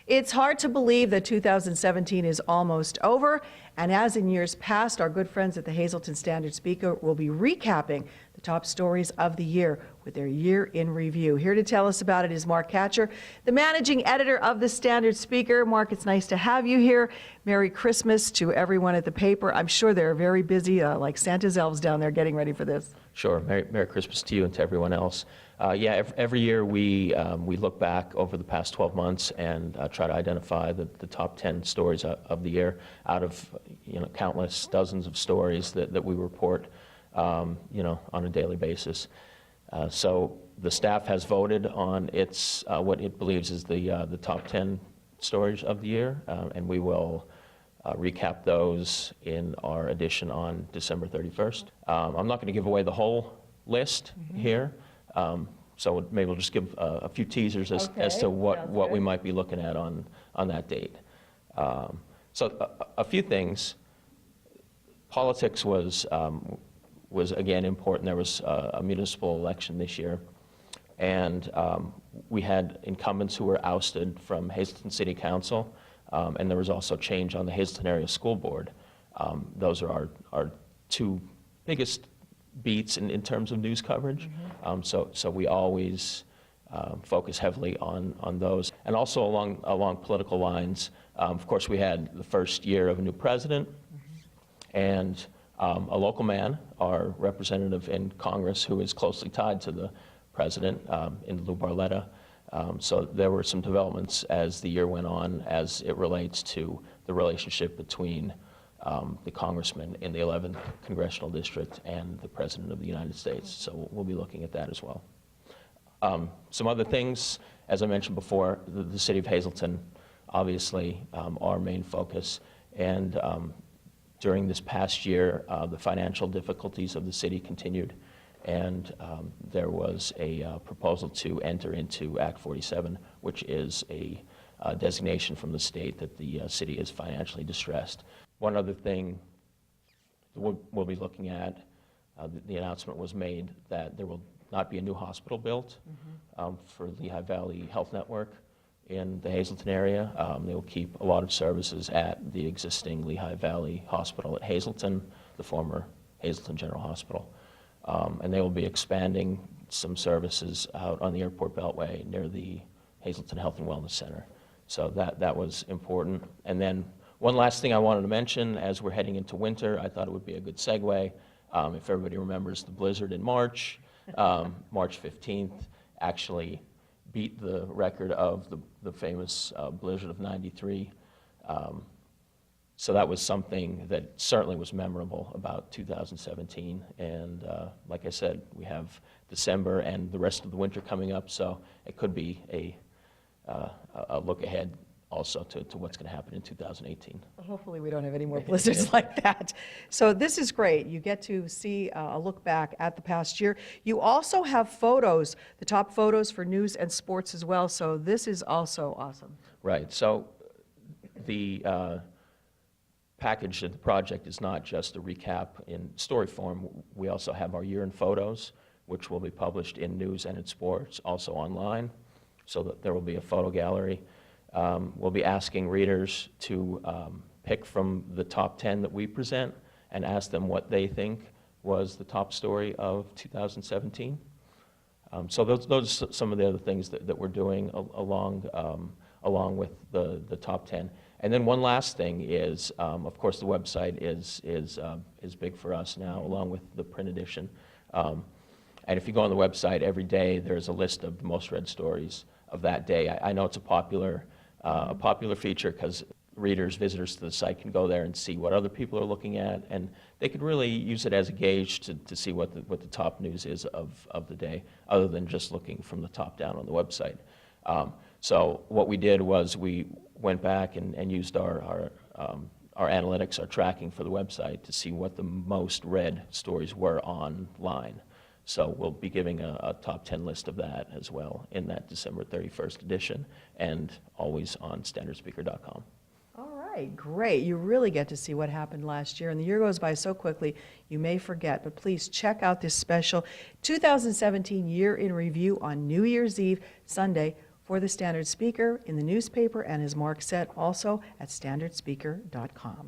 It's hard to believe that 2017 is almost over, and as in years past, our good friends at the Hazleton Standard-Speaker will be recapping the top stories of the year with their year in review. Here to tell us about it is Mark Katcher, the managing editor of the Standard-Speaker. Mark, it's nice to have you here. Merry Christmas to everyone at the paper. I'm sure they're very busy, like Santa's elves down there getting ready for this. Sure. Merry Christmas to you and to everyone else. Every year we look back over the past 12 months and try to identify the top 10 stories of the year out of countless dozens of stories that we report on a daily basis. So the staff has voted on its what it believes is the top 10 stories of the year, and we will recap those in our edition on December 31st. I'm not going to give away the whole list here, so maybe we'll just give a few teasers as to what we might be looking at on that date. So a few things. Politics was again important. There was a municipal election this year, and we had incumbents who were ousted from Hazleton City Council. And there was also change on the Hazleton Area School Board. Those are our two biggest beats in terms of news coverage. So we always focus heavily on those. And also along political lines, of course, we had the first year of a new president and a local man, our representative in Congress, who is closely tied to the president in Lou Barletta. So there were some developments as the year went on as it relates to the relationship between the congressman in the 11th Congressional District and the President of the United States. So we'll be looking at that as well. Some other things, as I mentioned before, the City of Hazleton, obviously our main focus. And during this past year, the financial difficulties of the city continued. And there was a proposal to enter into Act 47, which is a designation from the state that the city is financially distressed. One other thing we'll be looking at, the announcement was made that there will not be a new hospital built for Lehigh Valley Health Network in the Hazleton area. They will keep a lot of services at the existing Lehigh Valley Hospital at Hazleton, the former Hazleton General Hospital. And they will be expanding some services out on the Airport Beltway near the Hazleton Health and Wellness Center. So that was important. And then one last thing I wanted to mention, as we're heading into winter, I thought it would be a good segue. If everybody remembers the blizzard in March, March 15th actually beat the record of the famous blizzard of '93. So that was something that certainly was memorable about 2017. And like I said, we have December and the rest of the winter coming up, so it could be a look ahead also to what's going to happen in 2018. Hopefully we don't have any more blizzards like that. So this is great. You get to see a look back at the past year. You also have photos, the top photos for news and sports as well, so this is also awesome. Right. So the package of the project is not just a recap in story form. We also have our year in photos, which will be published in news and in sports, also online, so that there will be a photo gallery. We'll be asking readers to pick from the top 10 that we present and ask them what they think was the top story of 2017. So those are some of the other things that we're doing along with the top 10. And then one last thing is, of course, the website is big for us now, along with the print edition. And if you go on the website every day, there's a list of the most read stories of that day. I know it's a popular feature because readers, visitors to the site can go there and see what other people are looking at, and they could really use it as a gauge to see what the top news is of the day, other than just looking from the top down on the website. So what we did was we went back and used our analytics, our tracking for the website to see what the most read stories were online. So we'll be giving a top 10 list of that as well in that December 31st edition, and always on standardspeaker.com. All right, great. You really get to see what happened last year, and the year goes by so quickly you may forget, but please check out this special 2017 Year in Review on New Year's Eve, Sunday, for the Standard Speaker in the newspaper, and as Mark said, also at standardspeaker.com.